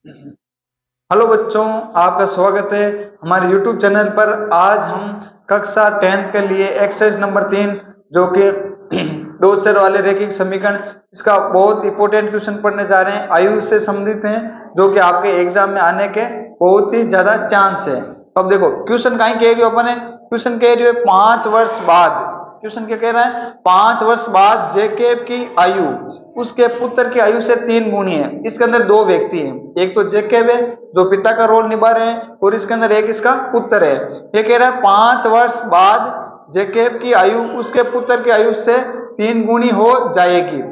Hello बच्चों, आपका स्वागत है हमारे YouTube चैनल पर। आज हम कक्षा 10 के लिए एक्सरसाइज नंबर 3 जो कि दो चर वाले रैखिक समीकरण, इसका बहुत इंपॉर्टेंट क्वेश्चन पढ़ने जा रहे हैं। आयु से संबंधित हैं जो कि आपके एग्जाम में आने के बहुत ही ज्यादा चांस है। अब देखो क्वेश्चन कहीं कह रही हो अपने, क्वेश्चन कह रही है 5 वर्ष बाद। क्वेश्चन क्या कह रहा है? 5 वर्ष बाद जेकेब की आयु उसके पुत्र की आयु से 3 गुनी है। इसके अंदर दो व्यक्ति हैं, एक तो जेकेब है जो पिता का रोल निभा रहे हैं, और इसके अंदर एक इसका पुत्र है। ये कह रहा है 5 वर्ष बाद जेकेब की आयु उसके पुत्र की आयु से 3 गुनी हो जाएगी।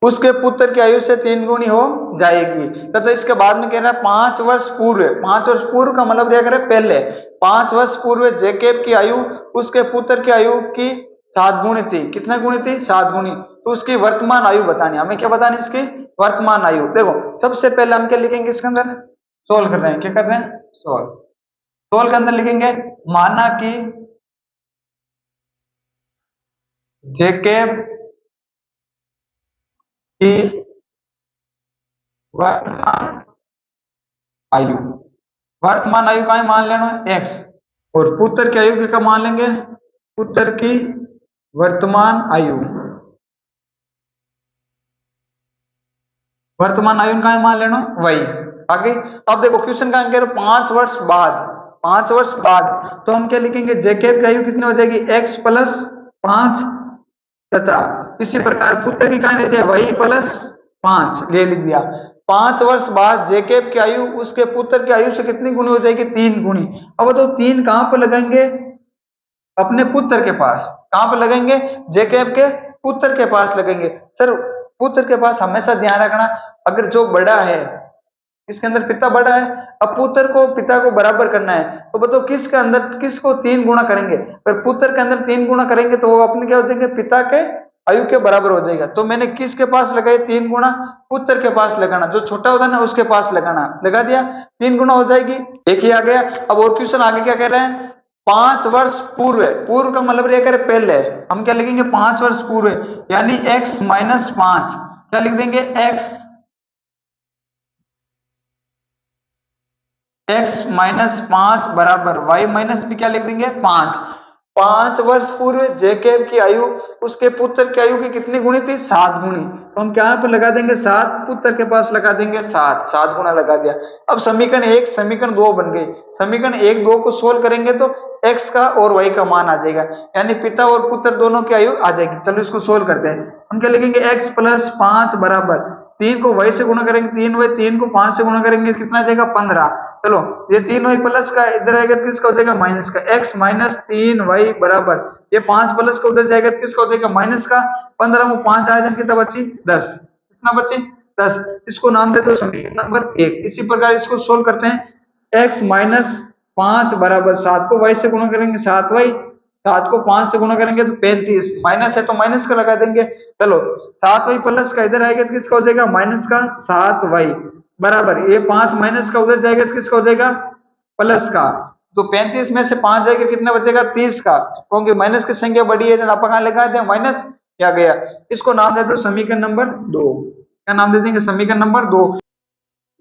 उसके पुत्र की आयु से 3 गुनी हो जाएगी तथा इसके बाद में कह रहा है 5 वर्ष पूर्व। 5 वर्ष पूर्व का मतलब क्या करे? पहले 5 वर्ष पूर्व जेकेब की आयु उसके पुत्र की आयु की 7 गुनी थी। कितने गुनी थी? 7 गुनी। तो उसकी वर्तमान आयु बतानी, हमें क्या बतानी? इसकी वर्तमान आयु। देखो सबसे पहले हम क्या लिखेंगे इसके अंदर? सोल्व कर रहे हैं, क्या कर रहे हैं? सोल्व। सोल्व के अंदर लिखेंगे माना कि जेकेब की वर्तमान आयु, वर्तमान आयु का मान लेना एक्स, और पुत्र की आयु का मान लेंगे पुत्र की वर्तमान आयु। वर्तमान आयु का मान लेना वही आगे। अब देखो क्वेश्चन का कह रहे 5 वर्ष बाद। 5 वर्ष बाद तो हम क्या लिखेंगे? जेकेब की आयु कितनी हो जाएगी? x प्लस 5 तथा इसी प्रकार पुत्र की कहानी रहती है वही प्लस 5 ले लिख दिया। 5 वर्ष बाद जेकेब की आयु उसके पुत्र की आयु से कितनी गुनी हो जाएगी? 3 गुनी। अब तो 3 कहां पर लगाएंगे? अपने पुत्र के पास। कहां पर लगेंगे? जेकेब के पुत्र के पास लगेंगे। सर पुत्र के पास हमेशा ध्यान रखना, अगर जो बड़ा है इसके अंदर पिता बड़ा है, अब पुत्र को पिता को बराबर करना है, तो बताओ किसके अंदर किसको 3 गुना करेंगे? अगर पुत्र के अंदर 3 गुना करेंगे तो वो अपने क्या हो जाएंगे? पिता के आयु के बराबर हो जाएगा। तो मैंने किसके पास लगाई 3 गुना? पुत्र के पास लगाना, जो छोटा होता है ना उसके पास लगाना। लगा दिया, 3 गुना हो जाएगी, एक ही आ गया। अब और क्वेश्चन आगे क्या कह रहे हैं? 5 वर्ष पूर्व। पूर्व का मतलब ये करे पहले, हम क्या लिखेंगे? 5 वर्ष पूर्व यानी x माइनस 5। क्या लिख देंगे? x माइनस 5 बराबर y माइनस भी क्या लिख देंगे? 5। 5 वर्ष पूर्व जेकेब की आयु उसके पुत्र की आयु की कितनी गुनी थी? 7 गुनी। तो हम क्या पे लगा देंगे? 7, पुत्र के पास लगा देंगे 7। 7 गुना लगा दिया। अब समीकरण 1 समीकरण 2 बन गई। समीकरण 1 2 को सोल्व करेंगे तो x का और y का मान आ जाएगा, यानी पिता और पुत्र दोनों की आयु आ जाएगी। चलो इसको सोल्व करते हैं। हम क्या लिखेंगे? x प्लस 5 बराबर 3 को y से गुणा करेंगे 3y, 3 को 5 से गुणा करेंगे कितना आ जाएगा? 15। चलो ये 3y प्लस का इधर आएगा तो किसका हो जाएगा? माइनस का। x माइनस 3y बराबर ये 5 प्लस का उधर जाएगा तो किसका हो जाएगा? माइनस का। 15 में 5 आ जाए कितना बची? 10। कितना बची? 10। इसको नाम देते हो समीकरण नंबर 1। इसी प्रकार इसको सोल्व करते हैं। x माइनस 5 बराबर 7 को y से गुणा करेंगे 7y, 7 को 5 से गुणा करेंगे तो 35, माइनस है तो माइनस का लगा देंगे। चलो 7y प्लस का इधर आएगा तो किसका हो जाएगा? माइनस का। 7y बराबर ये 5 माइनस का उधर जाएगा तो किसका हो जाएगा? प्लस का। तो 35 में से 5 जाएगा कितना बचेगा? 30 का, क्योंकि माइनस की संख्या बड़ी है तो आप कहां लगा दें? माइनस। क्या गया? इसको नाम दे दो समीकरण नंबर 2। क्या नाम दे देंगे? समीकरण नंबर 2।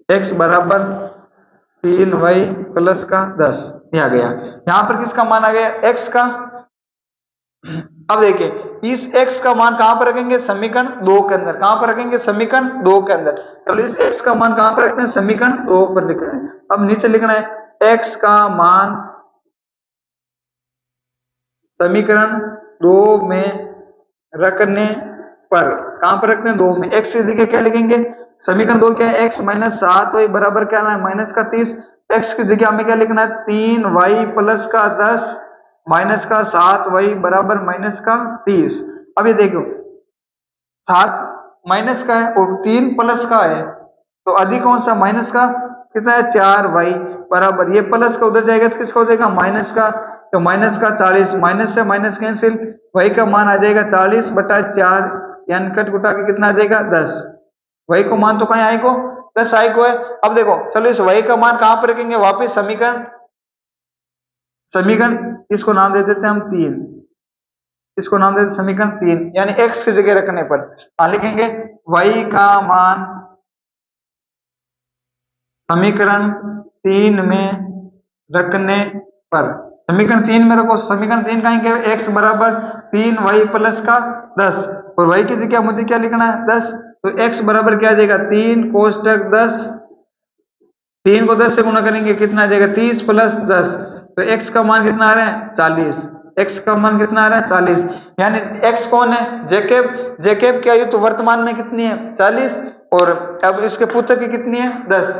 x बराबर 3y प्लस का 10 ये आ गया। यहां पर किसका मान आ गया? x का। अब देखिए इस x का मान कहां पर रखेंगे? समीकरण 2 के अंदर। कहां पर रखेंगे? समीकरण 2 के अंदर। चलो इस x का मान कहां पर रखते हैं? समीकरण 2 पर लिख रहे हैं। अब नीचे लिखना है x का मान समीकरण 2 में रखने पर। कहां पर रखते हैं? 2 में। x की जगह क्या लिखेंगे? समीकरण 2 क्या है? x माइनस 7y बराबर क्या है? माइनस का 30। x की जगह हमें क्या लिखना है? 3y प्लस का 10 माइनस का 7y बराबर माइनस का 30। अब ये देखो 7 माइनस का है और 3 प्लस का है, तो अधिक कौन सा? माइनस का। कितना है? 4y बराबर ये प्लस का उधर जाएगा तो किसका हो जाएगा? माइनस का। तो माइनस का 40, माइनस से माइनस कैंसिल, y का मान आ जाएगा 40 बटा 4, यानी कट घुटा के कितना आ जाएगा? 10। y को मान तो कहीं आई को 10 आई को है। अब देखो चलो इस y का मान कहां पर रखेंगे? वापिस समीकरण, समीकरण इसको नाम दे देते हैं हम 3। इसको नाम देते समीकरण 3, यानी x की जगह रखने पर लिखेंगे y का मान समीकरण 3 में रखने पर, समीकरण 3 में रखो, समीकरण 3 कहेंगे x बराबर 3y प्लस का 10 और y की जगह मुझे क्या लिखना है 10, तो x बराबर क्या आ जाएगा 3 कोष्टक 10, 3 को 10 से गुणा करेंगे कितना आ जाएगा 30 प्लस 10, तो x का मान कितना आ रहा है 40, x का मान कितना आ रहा है 40, यानी x कौन है जेकब, जेकब की आयु तो वर्तमान में कितनी है 40 और अब इसके पुत्र की कितनी है 10,